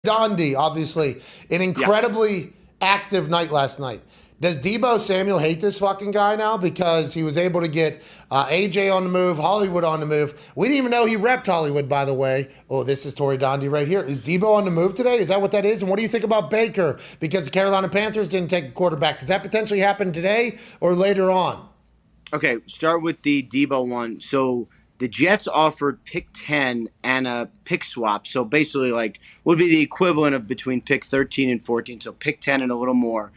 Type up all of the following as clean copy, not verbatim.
Dondi, obviously, an incredibly active night last night. Does Deebo Samuel hate this fucking guy now because he was able to get AJ on the move, Hollywood on the move? We didn't even know he repped Hollywood, by the way. Oh, this is Tory Dondi right here. Is Deebo on the move today? Is that what that is? And what do you think about Baker? Because the Carolina Panthers didn't take a quarterback. Does that potentially happen today or later on? Okay, start with the Deebo one. So the Jets offered pick 10 and a pick swap. So basically, like, would be the equivalent of between pick 13 and 14. So pick 10 and a little more.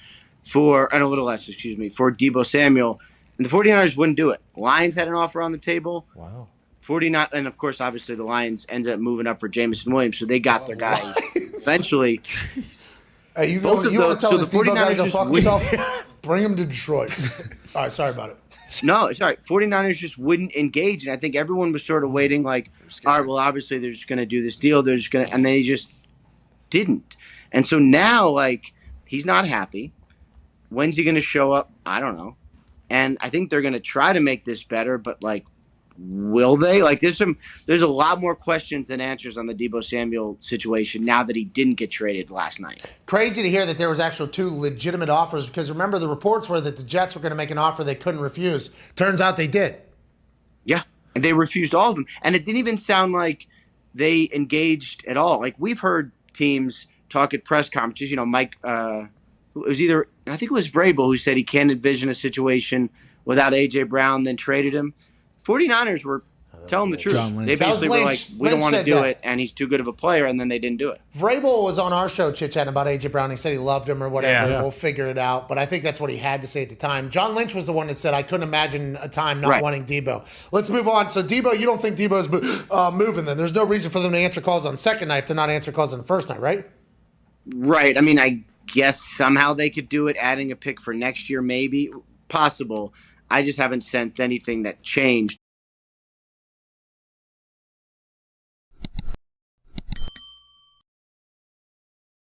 And a little less, for Deebo Samuel. And the 49ers wouldn't do it. Lions had an offer on the table. Wow. 49, and of course, obviously, the Lions ended up moving up for Jameson Williams, so they got their guy eventually. Hey, you want to tell this Deebo guy to go fuck himself? Bring him to Detroit. All right, sorry about it. No, it's all right. 49ers just wouldn't engage, and I think everyone was sort of waiting like, all right, well, obviously, they're just going to do this deal. They're just going to – and they just didn't. And so now, like, he's not happy. When's he going to show up? I don't know. And I think they're going to try to make this better, but, like, will they? Like, there's a lot more questions than answers on the Deebo Samuel situation now that he didn't get traded last night. Crazy to hear that there was actual 2 legitimate offers because remember the reports were that the Jets were going to make an offer they couldn't refuse. Turns out they did. Yeah, and they refused all of them. And it didn't even sound like they engaged at all. Like, we've heard teams talk at press conferences. You know, Mike it was either – I think it was Vrabel who said he can't envision a situation without A.J. Brown, then traded him. 49ers were telling the truth. They basically were like, we don't want to do it, and he's too good of a player, and then they didn't do it. Vrabel was on our show chit-chatting about A.J. Brown. He said he loved him or whatever, and we'll figure it out. But I think that's what he had to say at the time. John Lynch was the one that said, I couldn't imagine a time not wanting Deebo. Let's move on. So, Deebo, you don't think Deebo's moving then? There's no reason for them to answer calls on second night to not answer calls on the first night, right? Right. I mean, I guess somehow they could do it, adding a pick for next year, maybe. Possible. I just haven't sensed anything that changed.